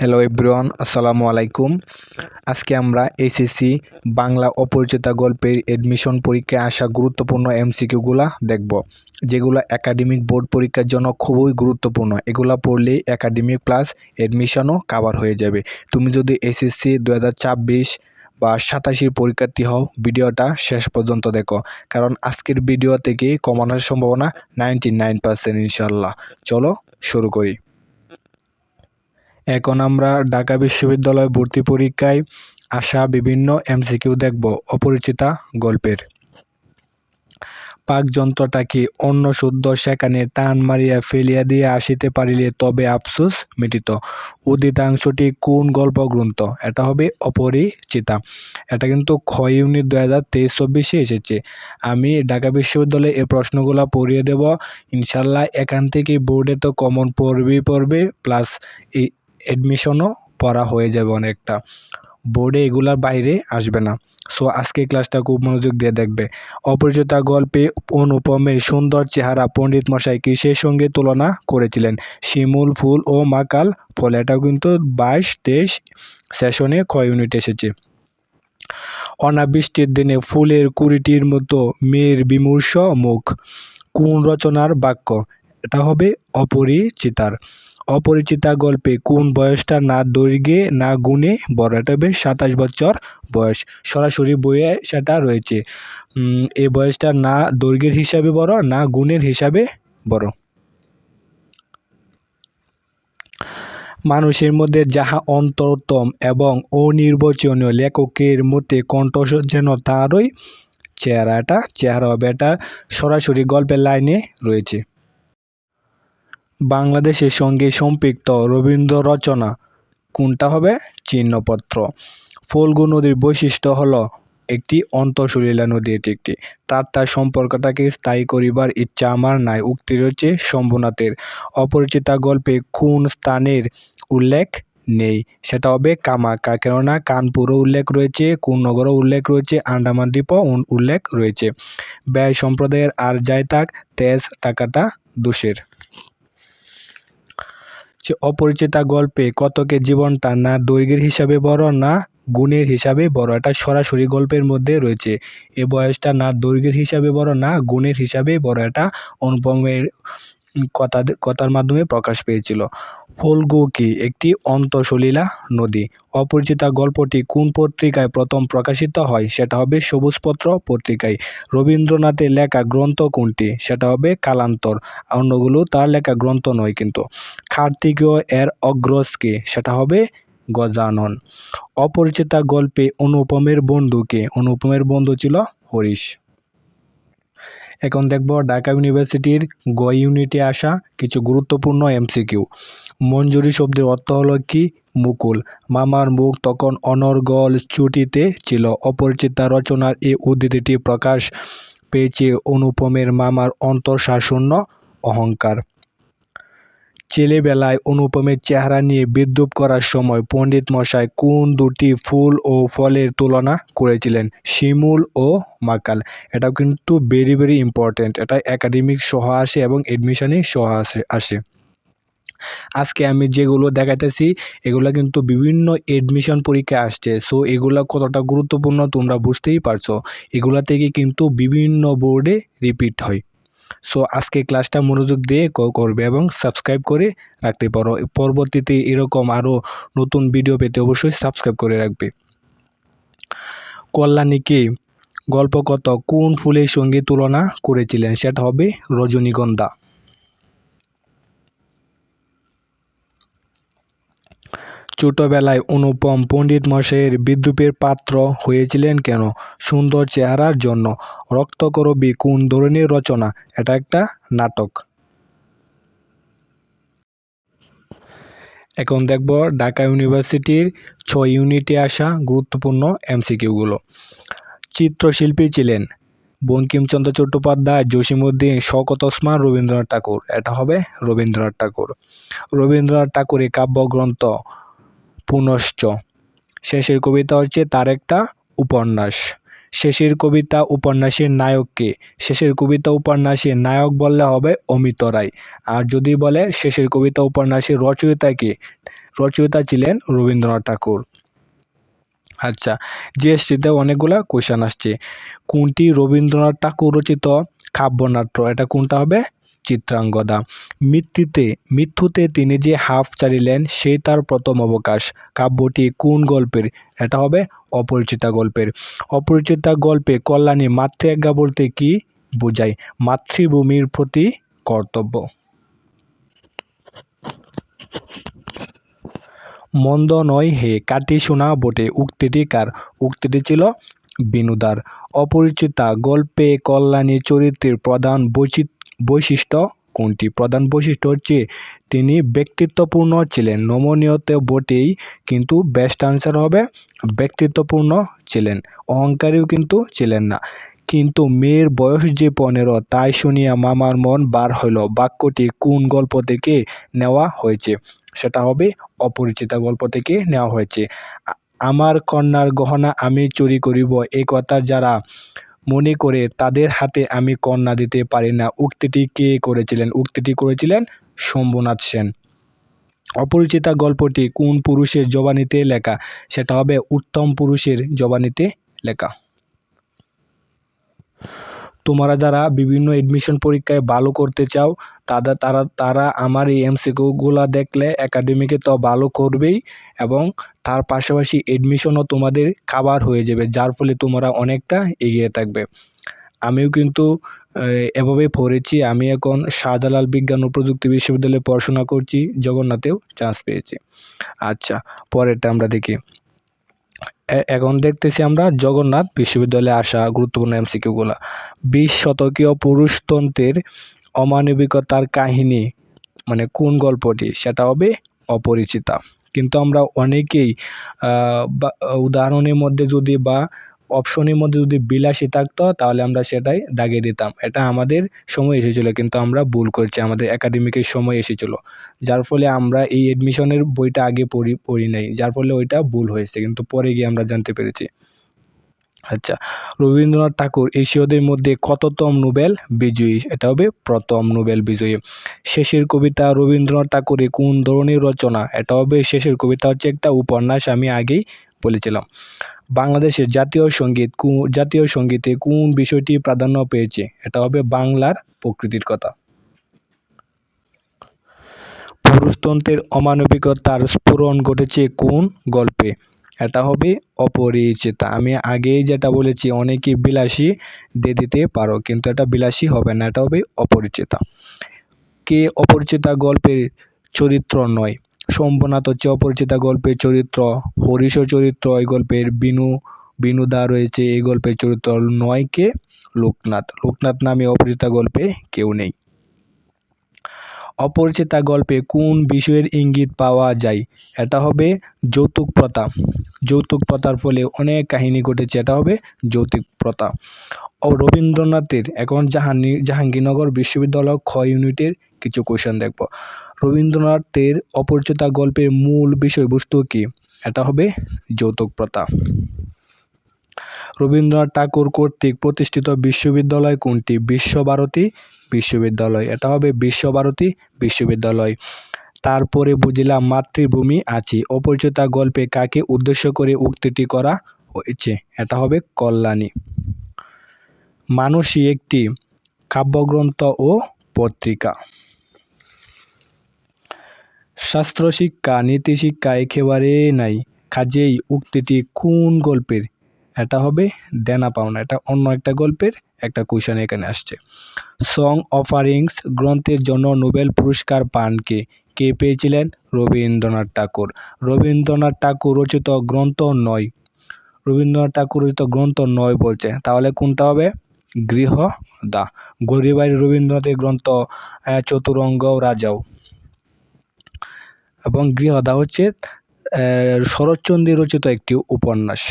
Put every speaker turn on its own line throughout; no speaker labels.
Hello everyone, আসসালামু আলাইকুম। আজকে আমরা এসএসসি বাংলা অপরিচিতা গল্পের এডমিশন পরীক্ষায় আসা গুরুত্বপূর্ণ এমসিকিউগুলা দেখব, যেগুলো একাডেমিক বোর্ড পরীক্ষার জন্য খুবই গুরুত্বপূর্ণ। এগুলা পড়লেই একাডেমিক প্লাস এডমিশনও কভার হয়ে যাবে। তুমি যদি এসএসসি 2026 বা 27 পরীক্ষার্থী হও, ভিডিওটা শেষ পর্যন্ত দেখো, কারণ আজকের ভিডিও থেকে কমানোর সম্ভাবনা 99% ইনশাল্লাহ। চলো শুরু করি। এখন আমরা ঢাকা বিশ্ববিদ্যালয় ভর্তি পরীক্ষায় আসা বিভিন্ন এমসিকিউ দেখব অপরিচিতা গল্পের। পাক যন্ত্রটা কি অন্য শুদ্ধ সেখানে টান মারিয়া ফেলিয়া দিয়ে আসিতে পারিলে তবে আফসোস মিটিত। উদিতাংশটি কোন গল্পগ্রন্থ? এটা হবে অপরিচিতা। এটা কিন্তু খ ইউনিট 2023-24 এসেছে। আমি ঢাকা বিশ্ববিদ্যালয়ে এই প্রশ্নগুলো পড়িয়ে দেব ইনশাল্লাহ। এখান থেকে বোর্ডে তো কমন পড়বে প্লাস এই এডমিশনও পড়া হয়ে যাবে অনেকটা। বোর্ডে এগুলার বাইরে আসবে না। সো আজকে ক্লাসটা খুব মনোযোগ দিয়ে দেখবে। অপরিচিতা গল্পে অনুপমের সুন্দর চেহারা পণ্ডিত মশাই কিসের সঙ্গে তুলনা করেছিলেন? শিমুল, ফুল ও মাকাল ফল। এটাও কিন্তু 22-23 সেশনে খ ইউনিট এসেছে। অনাবৃষ্টির দিনে ফুলের কুড়িটির মতো মেয়ের বিমূর্ষ মুখ কোন রচনার বাক্য? এটা হবে অপরিচিতার। অপরিচিতা গল্পে কোন বয়সটা না দৈর্ঘ্যে না গুণে বড়? এটা হবে 27 বছর বয়স। সরাসরি বইয়ে সেটা রয়েছে। এই বয়সটা না দৈর্ঘ্যের হিসাবে বড় না গুণের হিসাবে বড়। মানুষের মধ্যে যাহা অন্তরতম এবং অনির্বচনীয়, লেখকের মতে কণ্ঠস্বর যেন তারই চেহারা হবে। এটা সরাসরি গল্পের লাইনে রয়েছে। বাংলাদেশের সঙ্গে সম্পৃক্ত রবীন্দ্র রচনা কোনটা হবে? চিহ্নপত্র। ফল্গু নদীর বৈশিষ্ট্য হলো একটি অন্তঃসলীলা নদী। এটি একটি। তার সম্পর্কটাকে স্থায়ী করিবার ইচ্ছা আমার নাই, উক্তি রয়েছে শম্ভুনাথের। অপরিচিতা গল্পে কোন স্থানের উল্লেখ নেই? সেটা হবে কামাখ্যা, কেননা কানপুরও উল্লেখ রয়েছে, কোন্নগরও উল্লেখ রয়েছে, আন্দামান দ্বীপও উল্লেখ রয়েছে। ব্যয় সম্প্রদায়ের আর যাই থাক, তেজ টাকাটা দোষের। অপরিচিতা গল্পে কতকের জীবনটা না দৈর্ঘ্যের হিসাবে বড় না গুণের হিসাবে বড়? এটা সরাসরি গল্পের মধ্যে রয়েছে। এ বয়সটা না দৈর্ঘ্যের হিসাবে বড় না গুণের হিসাবে বড়। এটা অনুপমের কথার মাধ্যমে প্রকাশ পেয়েছিল। ফল্গু কি একটি অন্তঃসলীলা নদী? অপরিচিতা গল্পটি কোন পত্রিকায় প্রথম প্রকাশিত হয়? সেটা হবে সবুজপত্র পত্রিকায়। রবীন্দ্রনাথের লেখা গ্রন্থ কোনটি? সেটা হবে কালান্তর। অন্যগুলো তার লেখা গ্রন্থ নয় কিন্তু। কার্তিকেয় এর অগ্রজ কে? সেটা হবে গজানন। অপরিচিতা গল্পে অনুপমের বন্ধু কে? অনুপমের বন্ধু ছিল হরিশ। এখন দেখব ঢাকা ইউনিভার্সিটির গ ইউনিটে আসা কিছু গুরুত্বপূর্ণ এমসিকিউ। মঞ্জুরি শব্দের অর্থ হলো কি? মুকুল। মামার মুখ তখন অনর্গল ছুটিতে ছিল। অপরিচিতা রচনার এই উদ্ধৃতিটি প্রকাশ পেয়েছে অনুপমের মামার অন্তঃসারশূন্য অহংকার। ছেলেবেলায় অনুপমের চেহারা নিয়ে বিদ্রূপ করার সময় পণ্ডিত মশাই কোন দুটি ফুল ও ফলের তুলনা করেছিলেন? শিমুল ও মাকাল। এটাও কিন্তু ভেরি ভেরি ইম্পর্টেন্ট। এটা একাডেমিক সহ আসে এবং এডমিশনে সহ আসে। আজকে আমি যেগুলো দেখাইতেছি এগুলো কিন্তু বিভিন্ন এডমিশন পরীক্ষায় আসছে। সো এগুলা কতটা গুরুত্বপূর্ণ তোমরা বুঝতেই পারছো। এগুলা থেকে কিন্তু বিভিন্ন বোর্ডে রিপিট হয়। সো আজকে ক্লাসটা মনোযোগ দিয়ে করবে এবং সাবস্ক্রাইব করে রাখতে পারো। পরবর্তীতে এরকম আরও নতুন ভিডিও পেতে অবশ্যই সাবস্ক্রাইব করে রাখবে। কল্যাণীকে গল্পকথ কোন ফুলের সঙ্গে তুলনা করেছিলেন? সেটা হবে রজনীগন্ধা। ছোটবেলায় অনুপম পণ্ডিত মশাইয়ের বিদ্রূপের পাত্র হয়েছিলেন কেন? সুন্দর চেহারার জন্য। রক্তকরবী কোন ধরনের রচনা? এটা একটা নাটক। এখন দেখব ঢাকা ইউনিভার্সিটির 6 ইউনিটে আসা গুরুত্বপূর্ণ এমসিকিউগুলো। চিত্রশিল্পী ছিলেন বঙ্কিমচন্দ্র চট্টোপাধ্যায়, জসীমউদ্দিন, শওকত ওসমান, রবীন্দ্রনাথ ঠাকুর। এটা হবে রবীন্দ্রনাথ ঠাকুর। রবীন্দ্রনাথ ঠাকুরের কাব্যগ্রন্থ পুনশ্চ। শেষের কবিতা হচ্ছে তার একটা উপন্যাস। শেষের কবিতা উপন্যাসের নায়ককে? শেষের কবিতা উপন্যাসের নায়ক বললে হবে অমিত রায়। আর যদি বলে শেষের কবিতা উপন্যাসের রচয়িতাকে, রচয়িতা ছিলেন রবীন্দ্রনাথ ঠাকুর। আচ্ছা, জিএসটিতে অনেকগুলা কোয়েশ্চেন আসছে। কোনটি রবীন্দ্রনাথ ঠাকুর রচিত কাব্যনাট্য? এটা কোনটা হবে? চিত্রাঙ্গদা। মৃত্যুতে তিনি যে হাঁফ ছাড়িলেন সেই তার প্রথম অবকাশ কাব্যটি কোন গল্পের? এটা হবে অপরিচিতা গল্পের। অপরিচিতা গল্পে কল্যাণী মাতৃজ্ঞা বলতে কি বোঝায়? মাতৃভূমির প্রতি কর্তব্য। মন্দ নয় হে কাটি শোনা বটে উক্তিটি কার? উক্তিটি ছিল বিনুদার। অপরিচিতা গল্পে কল্যাণী চরিত্রের প্রধান বৈশিষ্ট্য কোনটি? প্রধান বৈশিষ্ট্য হচ্ছে তিনি ব্যক্তিত্বপূর্ণ ছিলেন। নমনীয় তো বটেই, কিন্তু বেস্ট আনসার হবে ব্যক্তিত্বপূর্ণ ছিলেন। অহংকারীও কিন্তু ছিলেন না। কিন্তু মেয়ের বয়স যে 15 তাই শুনিয়া মামার মন বার হইল বাক্যটি কোন গল্প থেকে নেওয়া হয়েছে? সেটা হবে অপরিচিতা গল্প থেকে নেওয়া হয়েছে। আমার কন্যার গহনা আমি চুরি করিব এই কথা যারা মনে করে তাদের হাতে আমি কন্যা দিতে পারি না উক্তিটি কে করেছিলেন? উক্তিটি করেছিলেন শম্ভুনাথ সেন। অপরিচিতা গল্পটি কোন পুরুষের জবানিতে লেখা? সেটা হবে উত্তম পুরুষের জবানিতে লেখা। তোমরা যারা বিভিন্ন এডমিশন পরীক্ষায় ভালো করতে চাও তারা আমার এই এমসিকিউগুলো দেখলে একাডেমিকে তো ভালো করবেই, এবং তার পাশাপাশি এডমিশনও তোমাদের কাভার হয়ে যাবে, যার ফলে তোমরা অনেকটা এগিয়ে থাকবে। আমিও কিন্তু এভাবেই পড়েছি। আমি এখন শাহজালাল বিজ্ঞান ও প্রযুক্তি বিশ্ববিদ্যালয়ে পড়াশোনা করছি, জগন্নাথেও চান্স পেয়েছি। আচ্ছা, পরেরটা আমরা দেখি। এখন দেখতেছি আমরা জগন্নাথ বিশ্ববিদ্যালয়ে আসা গুরুত্বপূর্ণ এমসিকিউগুলা। 20 শতকীয় পুরুষতন্ত্রের অমানবিকতার কাহিনী মানে কোন গল্পটি? সেটা হবে অপরিচিতা। কিন্তু আমরা অনেকেই উদাহরণের মধ্যে যদি বা অপশনের মধ্যে যদি বিলাসী থাকতো তাহলে আমরা সেটাই দাগিয়ে দিতাম। এটা আমাদের সময় এসেছিল, কিন্তু আমরা ভুল করছি, আমাদের একাডেমিকের সময় এসেছিল, যার ফলে আমরা এই এডমিশনের বইটা আগে পড়ি নাই, যার ফলে ওইটা ভুল হয়েছে, কিন্তু পরে গিয়ে আমরা জানতে পেরেছি। আচ্ছা, রবীন্দ্রনাথ ঠাকুর এশীয়দের মধ্যে কততম নোবেল বিজয়ী? এটা হবে প্রথম নোবেল বিজয়ী। শেষের কবিতা রবীন্দ্রনাথ ঠাকুরের কোন ধরনের রচনা? এটা হবে শেষের কবিতা হচ্ছে একটা উপন্যাস, আমি আগেই বলেছিলাম। বাংলাদেশের জাতীয় সঙ্গীতে কোন বিষয়টি প্রাধান্য পেয়েছে? এটা হবে বাংলার প্রকৃতির কথা। পুরুষতন্ত্রের অমানবিকতার স্ফুরণ ঘটেছে কোন গল্পে? এটা হবে অপরিচিতা। আমি আগেই যেটা বলেছি অনেকেই বিলাসী দিয়ে দিতে পারো, কিন্তু এটা বিলাসী হবে না, এটা হবে অপরিচিতা। কে অপরিচিতা গল্পের চরিত্র নয়? শম্ভুনাথ হচ্ছে অপরিচিতা গল্পের চরিত্র। হরিশ চরিত্র এই গল্পের। বিনুদা রয়েছে এই গল্পের চরিত্র নয়। কে? লোকনাথ নামে অপরিচিতা গল্পে কেউ নেই। অপরিচিতা গল্পে কোন বিষয়ের ইঙ্গিত পাওয়া যায়? এটা হবে যৌতুক প্রথা। যৌতুক প্রথার ফলে অনেক কাহিনী ঘটেছে, এটা হবে যৌতুক প্রথা। ও রবীন্দ্রনাথের এখন জাহাঙ্গীরনগর বিশ্ববিদ্যালয় খ ইউনিটের কিছু কোয়েশ্চেন দেখব। রবীন্দ্রনাথের অপরিচিতা গল্পের মূল বিষয়বস্তু কি? এটা হবে যৌতুক প্রথা। রবীন্দ্রনাথ ঠাকুর কর্তৃক প্রতিষ্ঠিত বিশ্ববিদ্যালয় কোনটি? বিশ্বভারতী বিশ্ববিদ্যালয়। এটা হবে বিশ্বভারতী বিশ্ববিদ্যালয়। তারপরে বুঝিলাম মাতৃভূমি আছি অপরিচিতা গল্পে কাকে উদ্দেশ্য করে উক্তিটি করা হয়েছে? এটা হবে কল্যাণী। মানসী একটি কাব্যগ্রন্থ ও পত্রিকা। শাস্ত্রশিক্ষা নীতিশিক্ষা একেবারে নাই, কাজেই উক্তিটি কোন গল্পের? এটা হবে দেনা পাওনা। এটা অন্য একটা গল্পের একটা কোয়েশ্চেন এখানে আসছে। সং অফারিংস গ্রন্থের জন্য নোবেল পুরস্কার পান কে? কে পেয়েছিলেন? রবীন্দ্রনাথ ঠাকুর। রবীন্দ্রনাথ ঠাকুর রচিত গ্রন্থ নয়। রবীন্দ্রনাথ ঠাকুর রচিত গ্রন্থ নয় বলছে, তাহলে কোনটা হবে? গৃহদা। গরিবাই রবীন্দ্রনাথের গ্রন্থ চতুরঙ্গ রাজাও, এবং গৃহদা হচ্ছে শরৎচন্দ্র রচিত একটি উপন্যাস।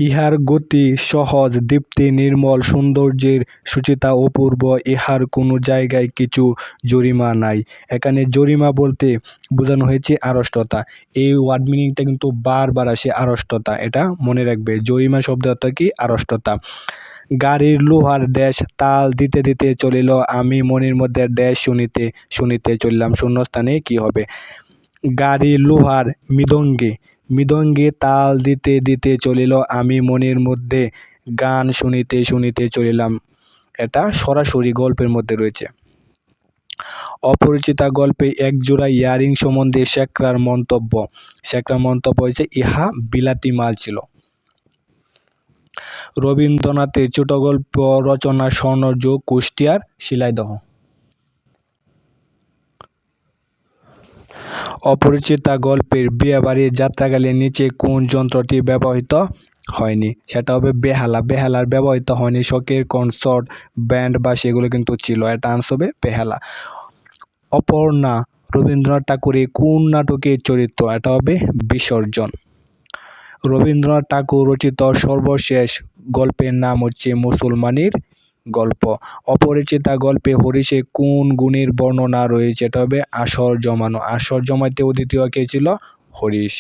ইহার গতি সহজ, দীপ্তি নির্মল, সৌন্দর্যের সুচিতা অপূর্ব, ইহার কোনো জায়গায় কিছু জরিমা নাই। এখানে জরিমা বলতে বোঝানো হয়েছে আড়ষ্টতা। এই ওয়ার্ড মিনিংটা কিন্তু বারবার আসে, আড়ষ্টতা, এটা মনে রাখবে। জরিমা শব্দ অর্থ কি? আড়ষ্টতা। গাড়ির লোহার ড্যাশ তাল দিতে দিতে চলিল, আমি মনের মধ্যে ড্যাশ শুনিতে শুনিতে চললাম। শূন্যস্থানে কি হবে? গাড়ির লোহার মৃদঙ্গে মৃদঙ্গে তাল দিতে দিতে চলিল, আমি মনের মধ্যে গান শুনিতে শুনিতে চলিলাম। এটা সরাসরি গল্পের মধ্যে রয়েছে। অপরিচিতা গল্পে একজোড়া ইয়ারিং সম্বন্ধে শেখরার মন্তব্য হয়েছে ইহা বিলাতি মাল ছিল। রবীন্দ্রনাথের ছোট গল্প রচনা স্বর্ণযুগ, কুষ্টিয়ার শিলাইদহ। অপরিচিতা গল্পের বিয়েবাড়ির যাত্রাকালে নিচে কোন যন্ত্রটি ব্যবহৃত হয়নি? সেটা হবে বেহালা। বেহালার ব্যবহৃত হয়নি। শখের কনসার্ট ব্যান্ড বা সেগুলো কিন্তু ছিল। এটা আনসার হবে বেহালা। অপর্ণা রবীন্দ্রনাথ ঠাকুরের কোন নাটকের চরিত্র? এটা হবে বিসর্জন। রবীন্দ্রনাথ ঠাকুর রচিত সর্বশেষ গল্পের নাম হচ্ছে মুসলমানির গল্প। অপরিচিতা গল্পে হরিশের কোন গুণের বর্ণনা রয়েছে? এটা হবে আসর জমানো। আসর জমাইতেও দ্বিতীয় কে ছিল? হরিশ।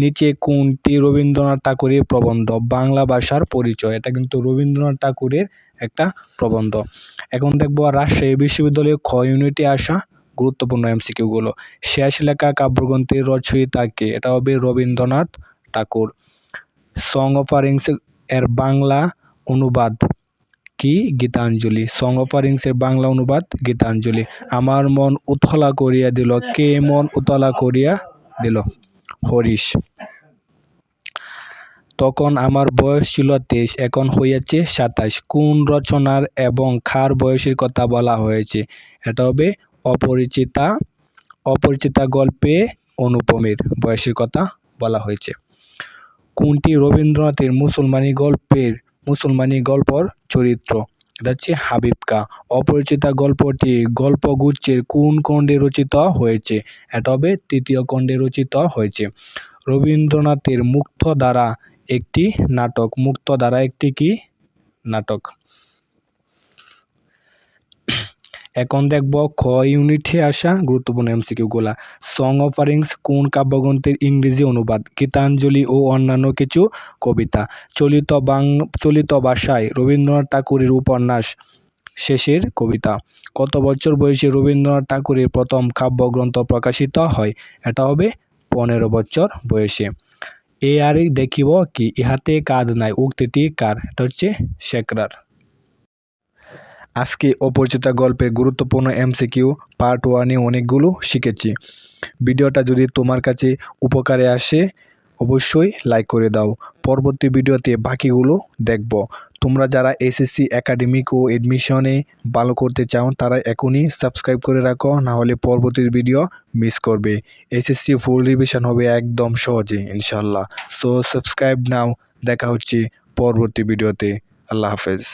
নিচে কোনটি রবীন্দ্রনাথ ঠাকুরের প্রবন্ধ? বাংলা ভাষার পরিচয়। এটা কিন্তু রবীন্দ্রনাথ ঠাকুরের একটা প্রবন্ধ। এখন দেখবো রাজশাহী বিশ্ববিদ্যালয়ে খ ইউনিটে আসা গুরুত্বপূর্ণ এমসিকিউ গুলো। শেষ লেখা কাব্যগ্রন্থের রচয়িতা কে? এটা হবে রবীন্দ্রনাথ ঠাকুর। সং অফারিংস এর বাংলা অনুবাদ কি? গীতাঞ্জলি। সং অফারিংস এর বাংলা অনুবাদ গীতাঞ্জলি। আমার মন উতলা করিয়া দিল, কে মন উতলা করিয়া দিল? হরিশ। তখন আমার বয়স ছিল 23, এখন হইয়াছে 27। কোন রচনার এবং খার বয়সের কথা বলা হয়েছে? এটা হবে অপরিচিতা গল্পে অনুপমের বয়সের কথা বলা হয়েছে। কোনটি রবীন্দ্রনাথের মুসলমানি গল্পর চরিত্র? এটা হচ্ছে হাবিব খাঁ। অপরিচিতা গল্পটি গল্পগুচ্ছের কোন খণ্ডে রচিত হয়েছে? এটা হবে তৃতীয় খণ্ডে রচিত হয়েছে। রবীন্দ্রনাথের মুক্তধারা একটি নাটক। মুক্তধারা একটি কি নাটক? এখন দেখব খ ইউনিটে আসা গুরুত্বপূর্ণ এমসিকিউ গুলা। সং অফারিংস কোন কাব্যগ্রন্থের ইংরেজি অনুবাদ? গীতাঞ্জলি ও অন্যান্য কিছু কবিতা। চলিত ভাষায় রবীন্দ্রনাথ ঠাকুরের উপন্যাস শেষের কবিতা। কত বছর বয়সে রবীন্দ্রনাথ ঠাকুরের প্রথম কাব্যগ্রন্থ প্রকাশিত হয়? এটা হবে 15 বছর বয়সে। এ আর দেখিব কি, ইহাতে কাজ নাই, উক্তিটি কার? এটা হচ্ছে শেখরার। আজকে অপরিচিতা গল্পের গুরুত্বপূর্ণ এমসিকিউ পার্ট 1-এ অনেকগুলো শিখেছি। ভিডিওটা যদি তোমার কাছে উপকারে আসে অবশ্যই লাইক করে দাও। পরবর্তী ভিডিওতে বাকিগুলো দেখব। তোমরা যারা এসএসসি একাডেমিক ও এডমিশনে ভালো করতে চাও তারা এখনই সাবস্ক্রাইব করে রাখো, না হলে পরবর্তী ভিডিও মিস করবে। এসএসসি ফুল রিভিশন হবে একদম সহজে ইনশাল্লাহ। সো সাবস্ক্রাইব নাও। দেখা হচ্ছে পরবর্তী ভিডিওতে। আল্লাহ হাফেজ।